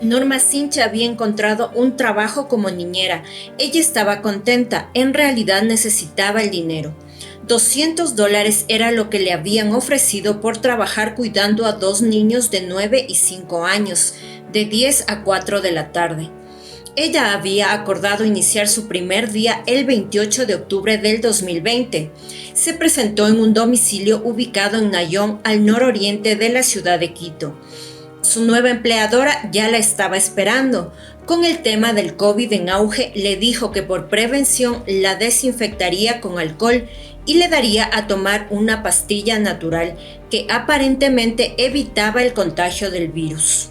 Norma Sinche había encontrado un trabajo como niñera. Ella estaba contenta, en realidad necesitaba el dinero. $200 era lo que le habían ofrecido por trabajar cuidando a dos niños de 9 y 5 años, de 10 a 4 de la tarde. Ella había acordado iniciar su primer día el 28 de octubre del 2020. Se presentó en un domicilio ubicado en Nayón, al nororiente de la ciudad de Quito. Su nueva empleadora ya la estaba esperando. Con el tema del COVID en auge, le dijo que por prevención la desinfectaría con alcohol y le daría a tomar una pastilla natural que aparentemente evitaba el contagio del virus.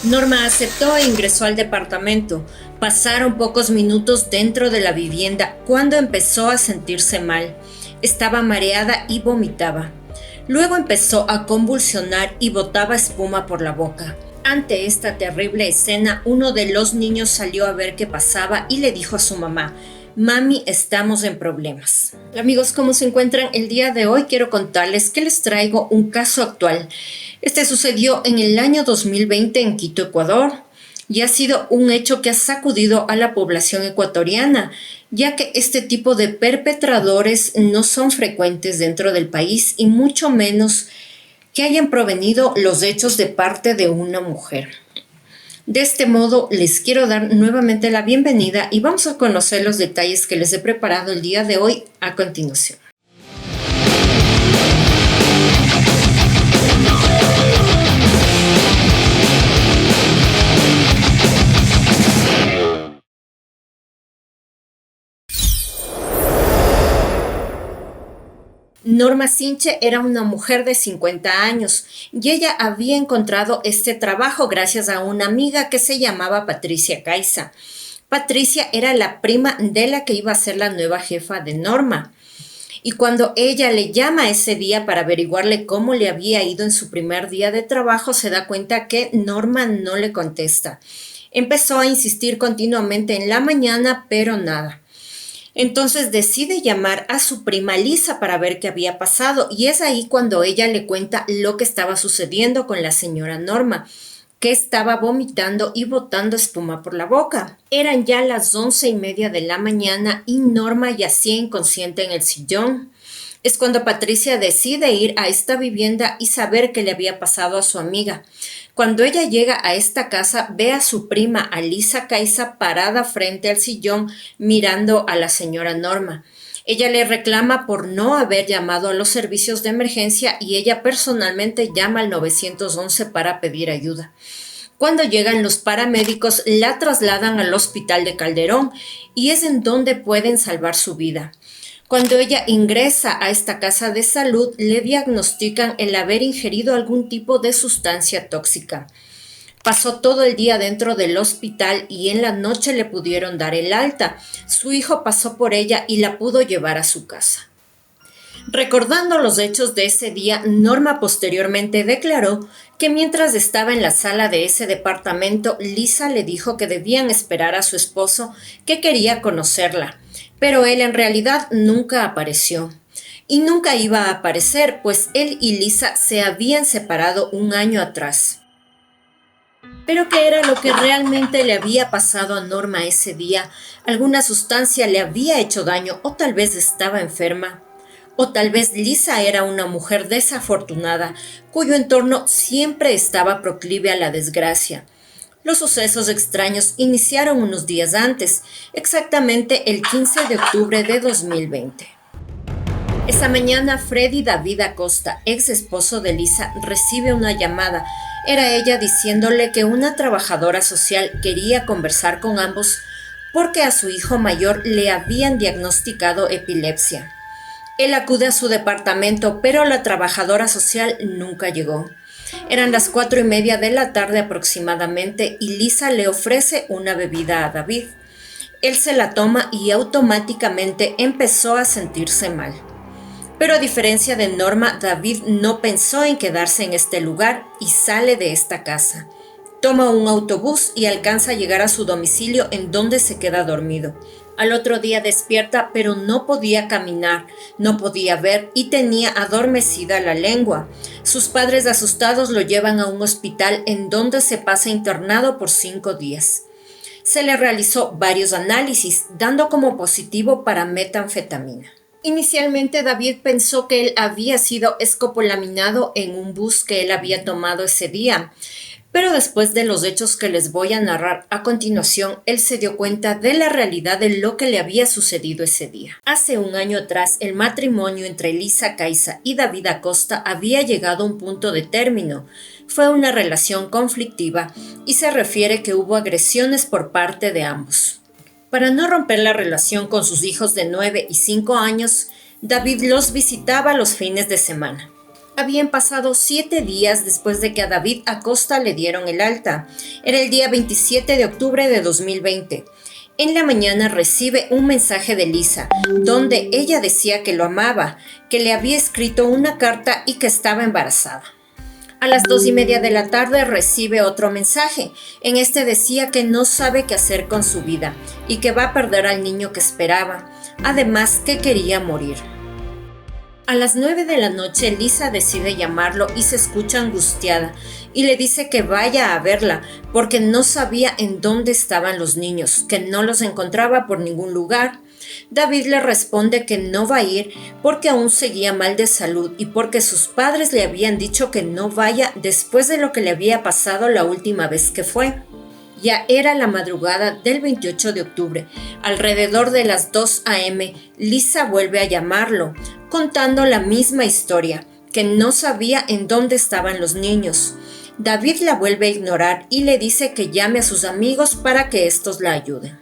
Norma aceptó e ingresó al departamento. Pasaron pocos minutos dentro de la vivienda cuando empezó a sentirse mal. Estaba mareada y vomitaba. Luego empezó a convulsionar y botaba espuma por la boca. Ante esta terrible escena, uno de los niños salió a ver qué pasaba y le dijo a su mamá: "Mami, estamos en problemas". Amigos, ¿cómo se encuentran el día de hoy? Quiero contarles que les traigo un caso actual. Este sucedió en el año 2020 en Quito, Ecuador, y ha sido un hecho que ha sacudido a la población ecuatoriana, ya que este tipo de perpetradores no son frecuentes dentro del país y mucho menos que hayan provenido los hechos de parte de una mujer. De este modo, les quiero dar nuevamente la bienvenida y vamos a conocer los detalles que les he preparado el día de hoy a continuación. Norma Sinche era una mujer de 50 años y ella había encontrado este trabajo gracias a una amiga que se llamaba Patricia Caiza. Patricia era la prima de la que iba a ser la nueva jefa de Norma. Y cuando ella le llama ese día para averiguarle cómo le había ido en su primer día de trabajo, se da cuenta que Norma no le contesta. Empezó a insistir continuamente en la mañana, pero nada. Entonces decide llamar a su prima Lisa para ver qué había pasado y es ahí cuando ella le cuenta lo que estaba sucediendo con la señora Norma, que estaba vomitando y botando espuma por la boca. Eran ya las 11:30 de la mañana y Norma yacía inconsciente en el sillón. Es cuando Patricia decide ir a esta vivienda y saber qué le había pasado a su amiga. Cuando ella llega a esta casa, ve a su prima, Alisa Caiza, parada frente al sillón mirando a la señora Norma. Ella le reclama por no haber llamado a los servicios de emergencia y ella personalmente llama al 911 para pedir ayuda. Cuando llegan los paramédicos, la trasladan al hospital de Calderón y es en donde pueden salvar su vida. Cuando ella ingresa a esta casa de salud, le diagnostican el haber ingerido algún tipo de sustancia tóxica. Pasó todo el día dentro del hospital y en la noche le pudieron dar el alta. Su hijo pasó por ella y la pudo llevar a su casa. Recordando los hechos de ese día, Norma posteriormente declaró que mientras estaba en la sala de ese departamento, Lisa le dijo que debían esperar a su esposo, que quería conocerla, pero él en realidad nunca apareció. Y nunca iba a aparecer, pues él y Lisa se habían separado un año atrás. ¿Pero qué era lo que realmente le había pasado a Norma ese día? ¿Alguna sustancia le había hecho daño o tal vez estaba enferma? O tal vez Lisa era una mujer desafortunada, cuyo entorno siempre estaba proclive a la desgracia. Los sucesos extraños iniciaron unos días antes, exactamente el 15 de octubre de 2020. Esa mañana, Freddy David Acosta, ex esposo de Lisa, recibe una llamada. Era ella diciéndole que una trabajadora social quería conversar con ambos porque a su hijo mayor le habían diagnosticado epilepsia. Él acude a su departamento, pero la trabajadora social nunca llegó. Eran las 4:30 de la tarde aproximadamente y Lisa le ofrece una bebida a David. Él se la toma y automáticamente empezó a sentirse mal. Pero a diferencia de Norma, David no pensó en quedarse en este lugar y sale de esta casa. Toma un autobús y alcanza a llegar a su domicilio en donde se queda dormido. Al otro día despierta, pero no podía caminar, no podía ver y tenía adormecida la lengua. Sus padres asustados lo llevan a un hospital en donde se pasa internado por 5 días. Se le realizó varios análisis, dando como positivo para metanfetamina. Inicialmente David pensó que él había sido escopolaminado en un bus que él había tomado ese día, pero después de los hechos que les voy a narrar a continuación, él se dio cuenta de la realidad de lo que le había sucedido ese día. Hace un año atrás, el matrimonio entre Lisa Caiza y David Acosta había llegado a un punto de término. Fue una relación conflictiva y se refiere que hubo agresiones por parte de ambos. Para no romper la relación con sus hijos de 9 y 5 años, David los visitaba los fines de semana. Habían pasado 7 días después de que a David Acosta le dieron el alta. Era el día 27 de octubre de 2020. En la mañana recibe un mensaje de Lisa, donde ella decía que lo amaba, que le había escrito una carta y que estaba embarazada. A las 2:30 de la tarde recibe otro mensaje. En este decía que no sabe qué hacer con su vida y que va a perder al niño que esperaba, además que quería morir. A las 9 de la noche Lisa decide llamarlo y se escucha angustiada y le dice que vaya a verla porque no sabía en dónde estaban los niños, que no los encontraba por ningún lugar. David le responde que no va a ir porque aún seguía mal de salud y porque sus padres le habían dicho que no vaya después de lo que le había pasado la última vez que fue. Ya era la madrugada del 28 de octubre. Alrededor de las 2 a.m., Lisa vuelve a llamarlo, contando la misma historia, que no sabía en dónde estaban los niños. David la vuelve a ignorar y le dice que llame a sus amigos para que estos la ayuden.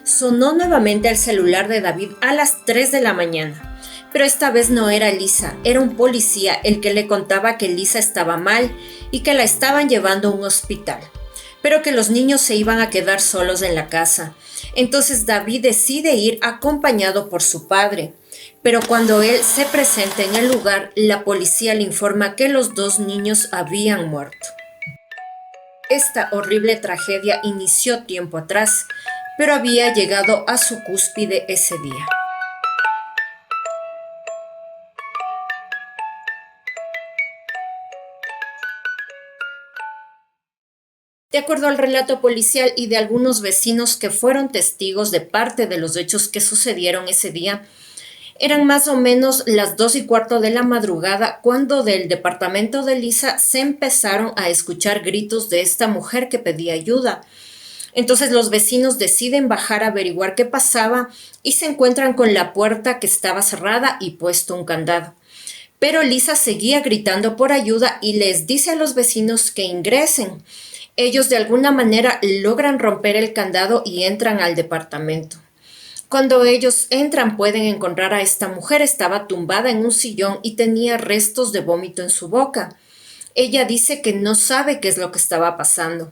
Sonó nuevamente el celular de David a las 3 de la mañana, pero esta vez no era Lisa, era un policía el que le contaba que Lisa estaba mal y que la estaban llevando a un hospital, pero que los niños se iban a quedar solos en la casa. Entonces David decide ir acompañado por su padre, pero cuando él se presenta en el lugar, la policía le informa que los 2 niños habían muerto. Esta horrible tragedia inició tiempo atrás, pero había llegado a su cúspide ese día. De acuerdo al relato policial y de algunos vecinos que fueron testigos de parte de los hechos que sucedieron ese día, eran más o menos las 2:15 de la madrugada cuando del departamento de Lisa se empezaron a escuchar gritos de esta mujer que pedía ayuda. Entonces los vecinos deciden bajar a averiguar qué pasaba y se encuentran con la puerta que estaba cerrada y puesto un candado. Pero Lisa seguía gritando por ayuda y les dice a los vecinos que ingresen. Ellos de alguna manera logran romper el candado y entran al departamento. Cuando ellos entran pueden encontrar a esta mujer. Estaba tumbada en un sillón y tenía restos de vómito en su boca. Ella dice que no sabe qué es lo que estaba pasando.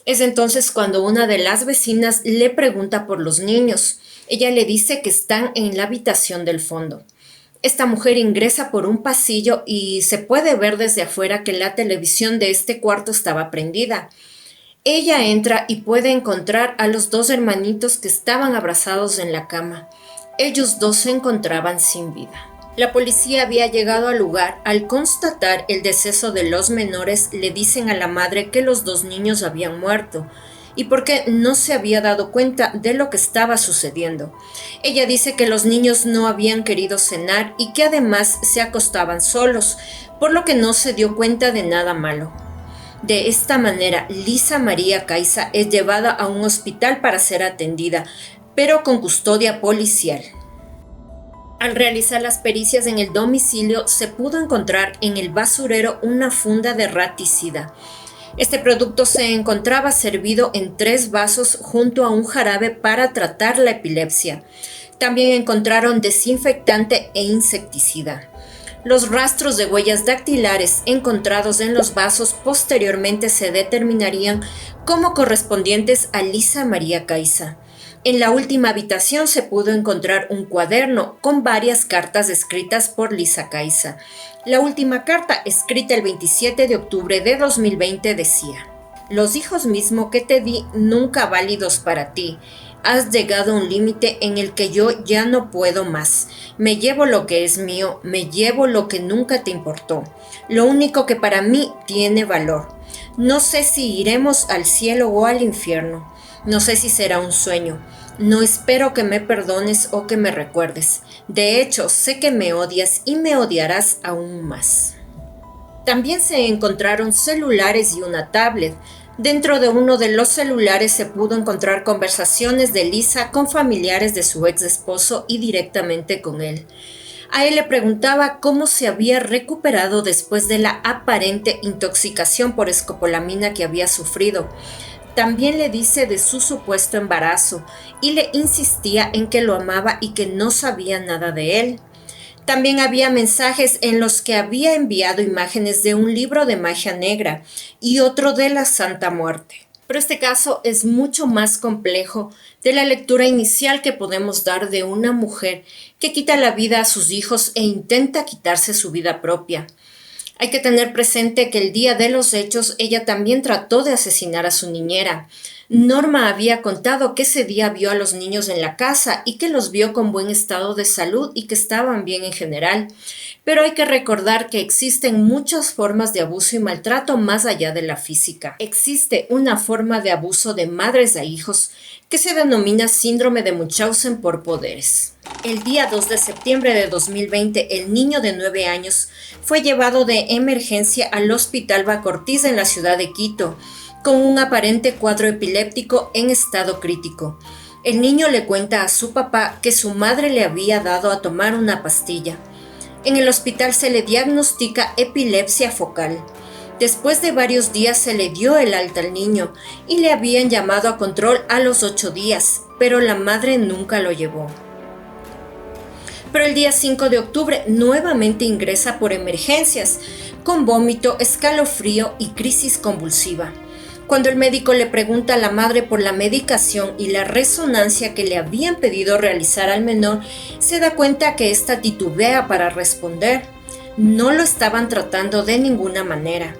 Es entonces cuando una de las vecinas le pregunta por los niños. Ella le dice que están en la habitación del fondo. Esta mujer ingresa por un pasillo y se puede ver desde afuera que la televisión de este cuarto estaba prendida. Ella entra y puede encontrar a los 2 hermanitos que estaban abrazados en la cama. Ellos 2 se encontraban sin vida. La policía había llegado al lugar. Al constatar el deceso de los menores, le dicen a la madre que los 2 niños habían muerto y porque no se había dado cuenta de lo que estaba sucediendo. Ella dice que los niños no habían querido cenar y que además se acostaban solos, por lo que no se dio cuenta de nada malo. De esta manera, Lisa María Caiza es llevada a un hospital para ser atendida, pero con custodia policial. Al realizar las pericias en el domicilio, se pudo encontrar en el basurero una funda de raticida. Este producto se encontraba servido en 3 vasos junto a un jarabe para tratar la epilepsia. También encontraron desinfectante e insecticida. Los rastros de huellas dactilares encontrados en los vasos posteriormente se determinarían como correspondientes a Lisa María Caiza. En la última habitación se pudo encontrar un cuaderno con varias cartas escritas por Lisa Caiza. La última carta, escrita el 27 de octubre de 2020, decía: «Los hijos mismo que te di, nunca válidos para ti. has llegado a un límite en el que yo ya no puedo más. Me llevo lo que es mío, me llevo lo que nunca te importó, lo único que para mí tiene valor. No sé si iremos al cielo o al infierno, no sé si será un sueño. No espero que me perdones o que me recuerdes. De hecho, sé que me odias y me odiarás aún más. También se encontraron celulares y una tablet. Dentro de uno de los celulares se pudo encontrar conversaciones de Lisa con familiares de su ex esposo y directamente con él. A él le preguntaba cómo se había recuperado después de la aparente intoxicación por escopolamina que había sufrido. También le dice de su supuesto embarazo y le insistía en que lo amaba y que no sabía nada de él. También había mensajes en los que había enviado imágenes de un libro de magia negra y otro de la Santa Muerte. Pero este caso es mucho más complejo de la lectura inicial que podemos dar de una mujer que quita la vida a sus hijos e intenta quitarse su vida propia. Hay que tener presente que el día de los hechos ella también trató de asesinar a su niñera. Norma había contado que ese día vio a los niños en la casa y que los vio con buen estado de salud y que estaban bien en general. Pero hay que recordar que existen muchas formas de abuso y maltrato más allá de la física. Existe una forma de abuso de madres a hijos que se denomina síndrome de Munchausen por poderes. El día 2 de septiembre de 2020, el niño de 9 años fue llevado de emergencia al Hospital Bacortiz en la ciudad de Quito, con un aparente cuadro epiléptico en estado crítico. El niño le cuenta a su papá que su madre le había dado a tomar una pastilla. En el hospital se le diagnostica epilepsia focal. Después de varios días se le dio el alta al niño y le habían llamado a control a los 8 días, pero la madre nunca lo llevó. Pero el día 5 de octubre nuevamente ingresa por emergencias, con vómito, escalofrío y crisis convulsiva. Cuando el médico le pregunta a la madre por la medicación y la resonancia que le habían pedido realizar al menor, se da cuenta que ésta titubea para responder. No lo estaban tratando de ninguna manera.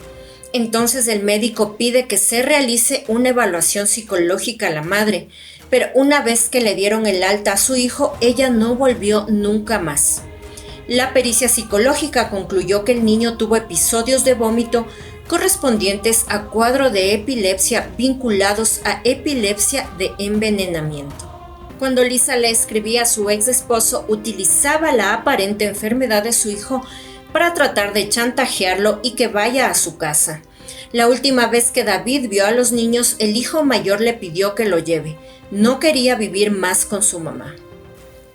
Entonces el médico pide que se realice una evaluación psicológica a la madre, pero una vez que le dieron el alta a su hijo, ella no volvió nunca más. La pericia psicológica concluyó que el niño tuvo episodios de vómito correspondientes a cuadro de epilepsia vinculados a epilepsia de envenenamiento. Cuando Lisa le escribía a su ex esposo, utilizaba la aparente enfermedad de su hijo para tratar de chantajearlo y que vaya a su casa. La última vez que David vio a los niños, el hijo mayor le pidió que lo lleve. No quería vivir más con su mamá.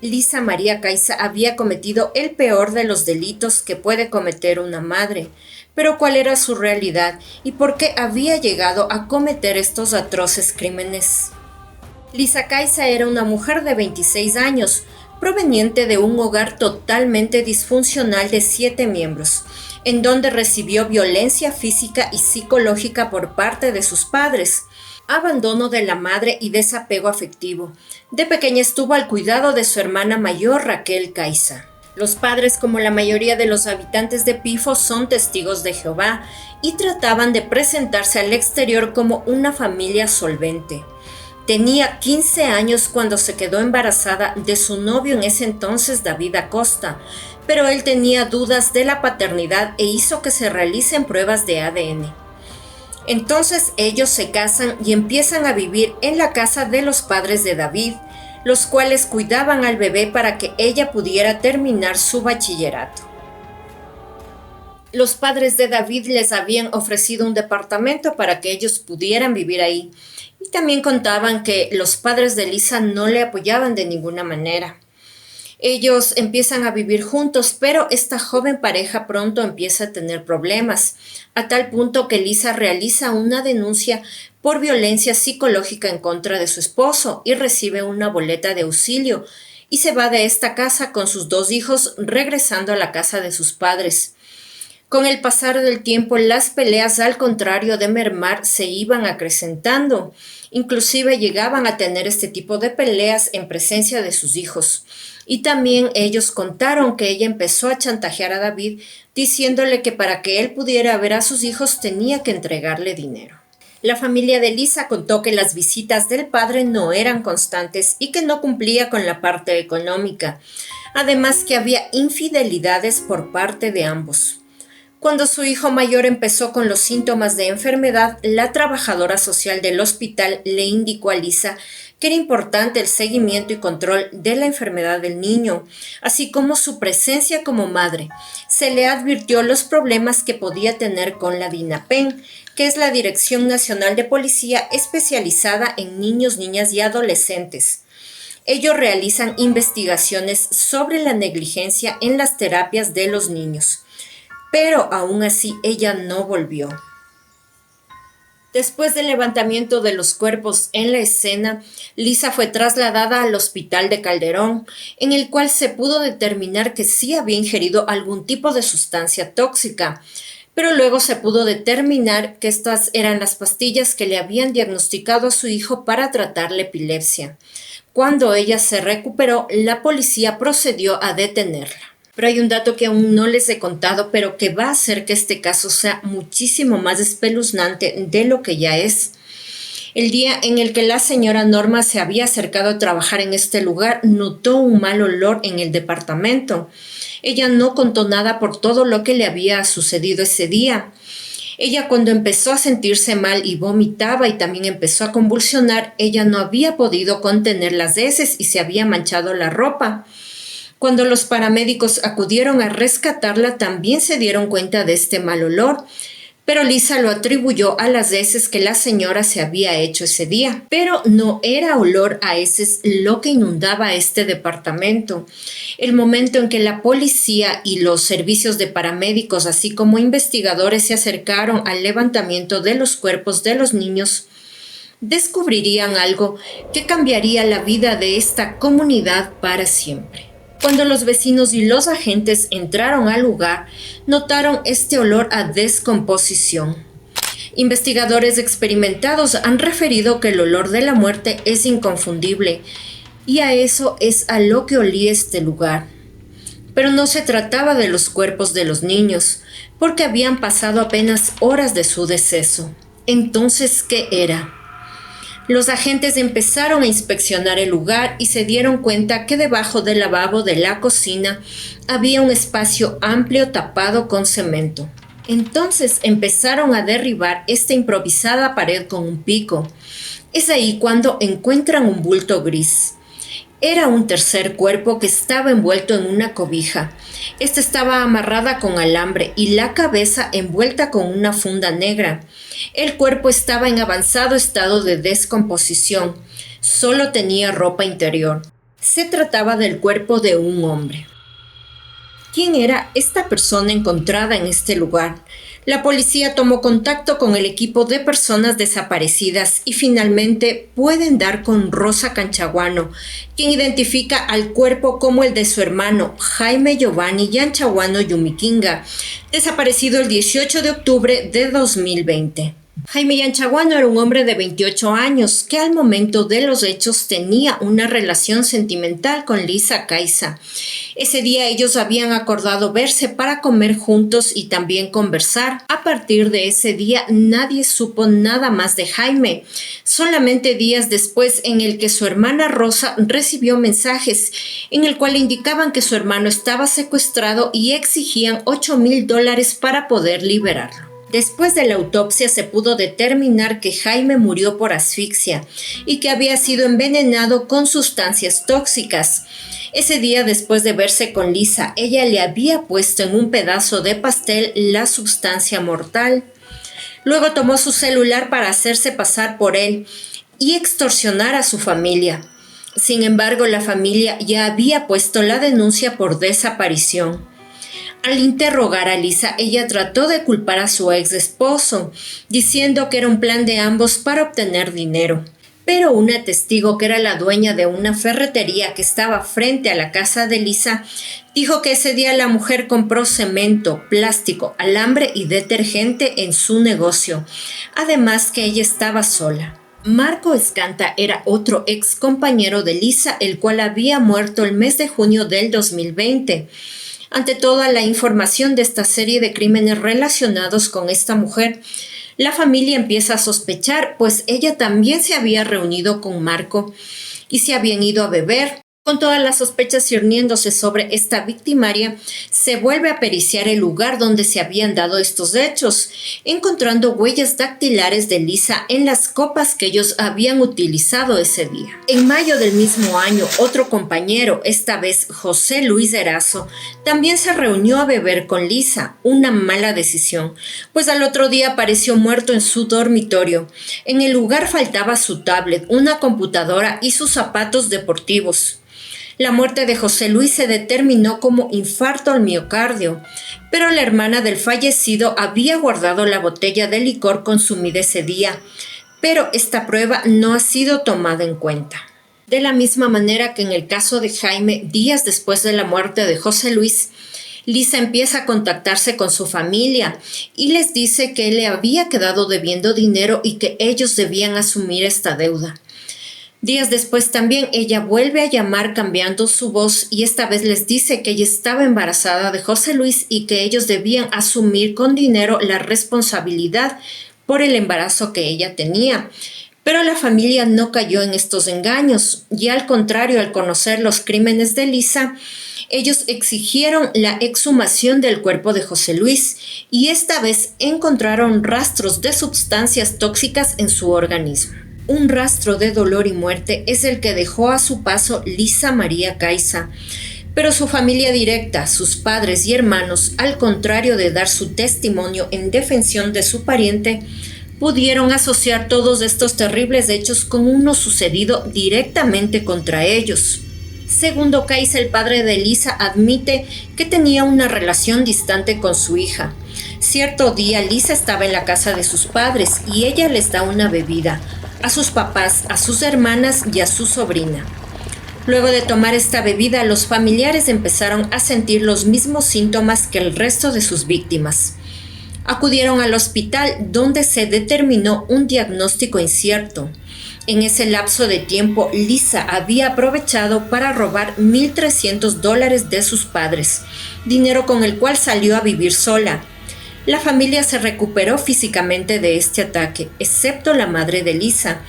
Lisa María Caiza había cometido el peor de los delitos que puede cometer una madre. Pero ¿cuál era su realidad y por qué había llegado a cometer estos atroces crímenes? Lisa Caiza era una mujer de 26 años, proveniente de un hogar totalmente disfuncional de 7 miembros, en donde recibió violencia física y psicológica por parte de sus padres, abandono de la madre y desapego afectivo. De pequeña estuvo al cuidado de su hermana mayor, Raquel Caiza. Los padres, como la mayoría de los habitantes de Pifo, son testigos de Jehová y trataban de presentarse al exterior como una familia solvente. Tenía 15 años cuando se quedó embarazada de su novio en ese entonces, David Acosta, pero él tenía dudas de la paternidad e hizo que se realicen pruebas de ADN. Entonces ellos se casan y empiezan a vivir en la casa de los padres de David, los cuales cuidaban al bebé para que ella pudiera terminar su bachillerato. Los padres de David les habían ofrecido un departamento para que ellos pudieran vivir ahí, y también contaban que los padres de Lisa no le apoyaban de ninguna manera. Ellos empiezan a vivir juntos, pero esta joven pareja pronto empieza a tener problemas, a tal punto que Lisa realiza una denuncia por violencia psicológica en contra de su esposo y recibe una boleta de auxilio y se va de esta casa con sus 2 hijos, regresando a la casa de sus padres. Con el pasar del tiempo, las peleas, al contrario de mermar, se iban acrecentando. Inclusive llegaban a tener este tipo de peleas en presencia de sus hijos. Y también ellos contaron que ella empezó a chantajear a David, diciéndole que para que él pudiera ver a sus hijos tenía que entregarle dinero. La familia de Lisa contó que las visitas del padre no eran constantes y que no cumplía con la parte económica, además que había infidelidades por parte de ambos. Cuando su hijo mayor empezó con los síntomas de enfermedad, la trabajadora social del hospital le indicó a Lisa que era importante el seguimiento y control de la enfermedad del niño, así como su presencia como madre. Se le advirtió los problemas que podía tener con la DINAPEN, que es la Dirección Nacional de Policía especializada en niños, niñas y adolescentes. Ellos realizan investigaciones sobre la negligencia en las terapias de los niños. Pero aún así ella no volvió. Después del levantamiento de los cuerpos en la escena, Lisa fue trasladada al hospital de Calderón, en el cual se pudo determinar que sí había ingerido algún tipo de sustancia tóxica, pero luego se pudo determinar que estas eran las pastillas que le habían diagnosticado a su hijo para tratar la epilepsia. Cuando ella se recuperó, la policía procedió a detenerla. Pero hay un dato que aún no les he contado, pero que va a hacer que este caso sea muchísimo más espeluznante de lo que ya es. El día en el que la señora Norma se había acercado a trabajar en este lugar, notó un mal olor en el departamento. Ella no contó nada por todo lo que le había sucedido ese día. Ella, cuando empezó a sentirse mal y vomitaba y también empezó a convulsionar, ella no había podido contener las heces y se había manchado la ropa. Cuando los paramédicos acudieron a rescatarla, también se dieron cuenta de este mal olor, pero Lisa lo atribuyó a las heces que la señora se había hecho ese día. Pero no era olor a heces lo que inundaba este departamento. El momento en que la policía y los servicios de paramédicos, así como investigadores, se acercaron al levantamiento de los cuerpos de los niños, descubrirían algo que cambiaría la vida de esta comunidad para siempre. Cuando los vecinos y los agentes entraron al lugar, notaron este olor a descomposición. Investigadores experimentados han referido que el olor de la muerte es inconfundible, y a eso es a lo que olía este lugar. Pero no se trataba de los cuerpos de los niños, porque habían pasado apenas horas de su deceso. Entonces, ¿qué era? Los agentes empezaron a inspeccionar el lugar y se dieron cuenta que debajo del lavabo de la cocina había un espacio amplio tapado con cemento. Entonces empezaron a derribar esta improvisada pared con un pico. Es ahí cuando encuentran un bulto gris. Era un tercer cuerpo que estaba envuelto en una cobija. Esta estaba amarrada con alambre y la cabeza envuelta con una funda negra. El cuerpo estaba en avanzado estado de descomposición. Solo tenía ropa interior. Se trataba del cuerpo de un hombre. ¿Quién era esta persona encontrada en este lugar? La policía tomó contacto con el equipo de personas desaparecidas y finalmente pueden dar con Rosa Canchaguano, quien identifica al cuerpo como el de su hermano Jaime Giovanni Yanchaguano Yumiquinga, desaparecido el 18 de octubre de 2020. Jaime Yanchaguano era un hombre de 28 años que al momento de los hechos tenía una relación sentimental con Lisa Caiza. Ese día ellos habían acordado verse para comer juntos y también conversar. A partir de ese día nadie supo nada más de Jaime. Solamente días después, en el que su hermana Rosa recibió mensajes en el cual indicaban que su hermano estaba secuestrado y exigían $8,000 para poder liberarlo. Después de la autopsia se pudo determinar que Jaime murió por asfixia y que había sido envenenado con sustancias tóxicas. Ese día, después de verse con Lisa, ella le había puesto en un pedazo de pastel la sustancia mortal. Luego tomó su celular para hacerse pasar por él y extorsionar a su familia. Sin embargo, la familia ya había puesto la denuncia por desaparición. Al interrogar a Lisa, ella trató de culpar a su ex esposo, diciendo que era un plan de ambos para obtener dinero. Pero una testigo, que era la dueña de una ferretería que estaba frente a la casa de Lisa, dijo que ese día la mujer compró cemento, plástico, alambre y detergente en su negocio, además que ella estaba sola. Marco Escanta era otro ex compañero de Lisa, el cual había muerto el mes de junio del 2020. Ante toda la información de esta serie de crímenes relacionados con esta mujer, La familia empieza a sospechar, pues ella también se había reunido con Marco y se habían ido a beber. Con todas las sospechas cerniéndose sobre esta victimaria, se vuelve a periciar el lugar donde se habían dado estos hechos, encontrando huellas dactilares de Lisa en las copas que ellos habían utilizado ese día. En mayo del mismo año, otro compañero, esta vez José Luis Erazo, también se reunió a beber con Lisa, una mala decisión, pues al otro día apareció muerto en su dormitorio. En el lugar faltaba su tablet, una computadora y sus zapatos deportivos. La muerte de José Luis se determinó como infarto al miocardio, pero la hermana del fallecido había guardado la botella de licor consumida ese día, pero esta prueba no ha sido tomada en cuenta. De la misma manera que en el caso de Jaime, días después de la muerte de José Luis, Lisa empieza a contactarse con su familia y les dice que le había quedado debiendo dinero y que ellos debían asumir esta deuda. Días después también ella vuelve a llamar cambiando su voz y esta vez les dice que ella estaba embarazada de José Luis y que ellos debían asumir con dinero la responsabilidad por el embarazo que ella tenía. Pero la familia no cayó en estos engaños y al contrario, al conocer los crímenes de Lisa, ellos exigieron la exhumación del cuerpo de José Luis y esta vez encontraron rastros de sustancias tóxicas en su organismo. Un rastro de dolor y muerte es el que dejó a su paso Lisa María Caiza, pero su familia directa, sus padres y hermanos, al contrario de dar su testimonio en defensa de su pariente, pudieron asociar todos estos terribles hechos con uno sucedido directamente contra ellos. Segundo Caiza, el padre de Lisa, admite que tenía una relación distante con su hija. Cierto día Lisa estaba en la casa de sus padres y ella les da una bebida a sus papás, a sus hermanas y a su sobrina. Luego de tomar esta bebida, los familiares empezaron a sentir los mismos síntomas que el resto de sus víctimas. Acudieron al hospital donde se determinó un diagnóstico incierto. En ese lapso de tiempo, Lisa había aprovechado para robar $1,300 de sus padres, dinero con el cual salió a vivir sola. La familia se recuperó físicamente de este ataque, excepto la madre de Lisa,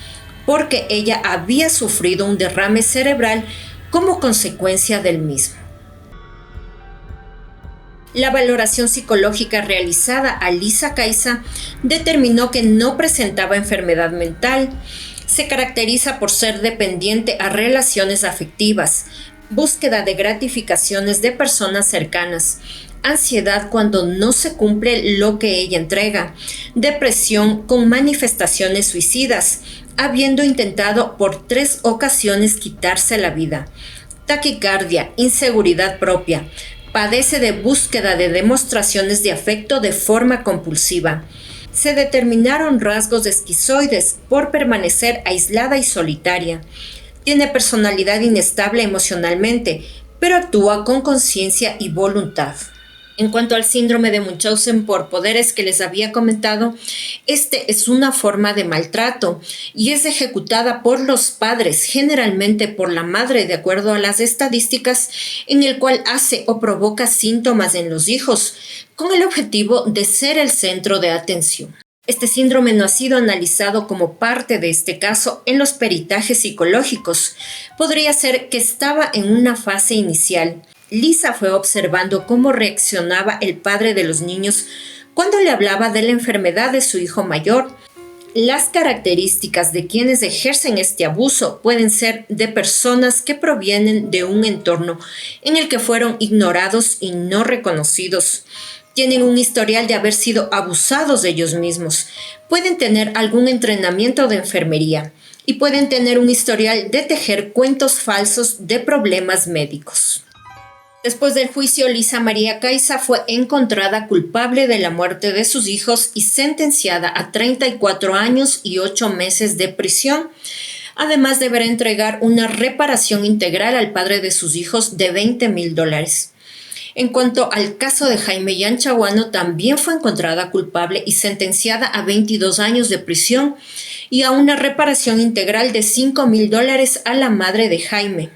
porque ella había sufrido un derrame cerebral como consecuencia del mismo. La valoración psicológica realizada a Lisa Caiza determinó que no presentaba enfermedad mental. Se caracteriza por ser dependiente a relaciones afectivas, búsqueda de gratificaciones de personas cercanas, ansiedad cuando no se cumple lo que ella entrega, depresión con manifestaciones suicidas, habiendo intentado por 3 ocasiones quitarse la vida, taquicardia, inseguridad propia, padece de búsqueda de demostraciones de afecto de forma compulsiva. Se determinaron rasgos esquizoides por permanecer aislada y solitaria. Tiene personalidad inestable emocionalmente, pero actúa con conciencia y voluntad. En cuanto al síndrome de Munchausen por poderes que les había comentado, este es una forma de maltrato y es ejecutada por los padres, generalmente por la madre, de acuerdo a las estadísticas, en el cual hace o provoca síntomas en los hijos, con el objetivo de ser el centro de atención. Este síndrome no ha sido analizado como parte de este caso en los peritajes psicológicos. Podría ser que estaba en una fase inicial. Lisa fue observando cómo reaccionaba el padre de los niños cuando le hablaba de la enfermedad de su hijo mayor. Las características de quienes ejercen este abuso pueden ser de personas que provienen de un entorno en el que fueron ignorados y no reconocidos. Tienen un historial de haber sido abusados de ellos mismos. Pueden tener algún entrenamiento de enfermería y pueden tener un historial de tejer cuentos falsos de problemas médicos. Después del juicio, Lisa María Caiza fue encontrada culpable de la muerte de sus hijos y sentenciada a 34 años y 8 meses de prisión, además deberá entregar una reparación integral al padre de sus hijos de $20,000. En cuanto al caso de Jaime Yanchaguano, también fue encontrada culpable y sentenciada a 22 años de prisión y a una reparación integral de $5,000 a la madre de Jaime.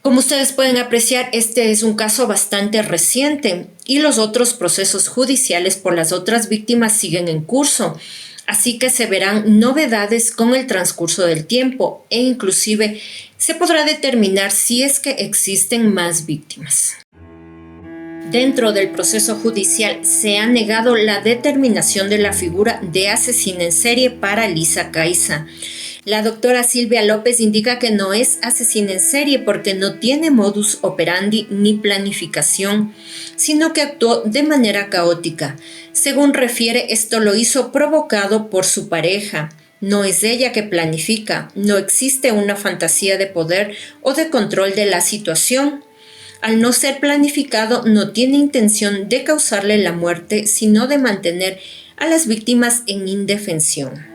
Como ustedes pueden apreciar, este es un caso bastante reciente y los otros procesos judiciales por las otras víctimas siguen en curso. Así que se verán novedades con el transcurso del tiempo e inclusive se podrá determinar si es que existen más víctimas. Dentro del proceso judicial se ha negado la determinación de la figura de asesina en serie para Lisa Caiza. La doctora Silvia López indica que no es asesina en serie porque no tiene modus operandi ni planificación, sino que actuó de manera caótica. Según refiere, esto lo hizo provocado por su pareja. No es ella que planifica, no existe una fantasía de poder o de control de la situación. Al no ser planificado, no tiene intención de causarle la muerte, sino de mantener a las víctimas en indefensión.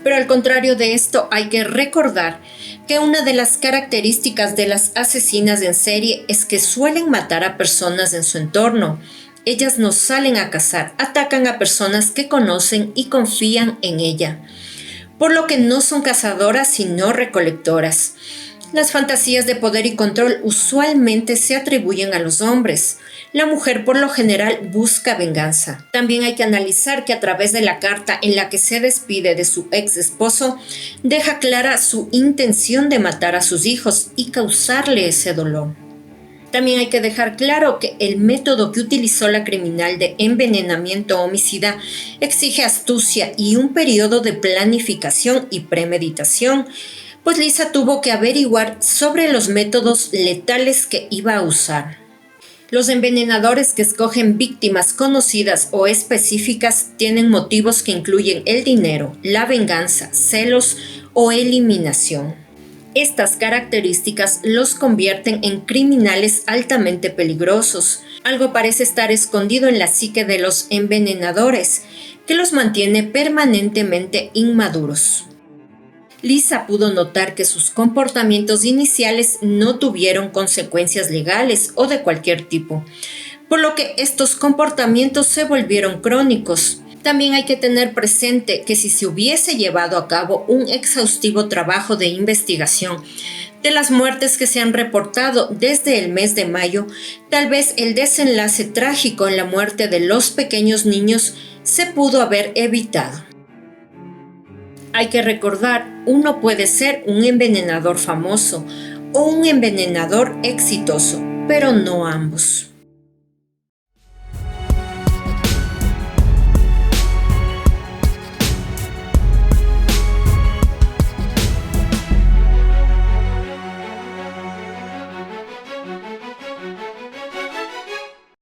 Pero al contrario de esto, hay que recordar que una de las características de las asesinas en serie es que suelen matar a personas en su entorno. Ellas no salen a cazar, atacan a personas que conocen y confían en ella, por lo que no son cazadoras sino recolectoras. Las fantasías de poder y control usualmente se atribuyen a los hombres. La mujer por lo general busca venganza. También hay que analizar que a través de la carta en la que se despide de su ex esposo, deja clara su intención de matar a sus hijos y causarle ese dolor. También hay que dejar claro que el método que utilizó la criminal de envenenamiento homicida exige astucia y un periodo de planificación y premeditación, pues Lisa tuvo que averiguar sobre los métodos letales que iba a usar. Los envenenadores que escogen víctimas conocidas o específicas tienen motivos que incluyen el dinero, la venganza, celos o eliminación. Estas características los convierten en criminales altamente peligrosos. Algo parece estar escondido en la psique de los envenenadores, que los mantiene permanentemente inmaduros. Lisa pudo notar que sus comportamientos iniciales no tuvieron consecuencias legales o de cualquier tipo, por lo que estos comportamientos se volvieron crónicos. También hay que tener presente que si se hubiese llevado a cabo un exhaustivo trabajo de investigación de las muertes que se han reportado desde el mes de mayo, tal vez el desenlace trágico en la muerte de los pequeños niños se pudo haber evitado. Hay que recordar, uno puede ser un envenenador famoso o un envenenador exitoso, pero no ambos.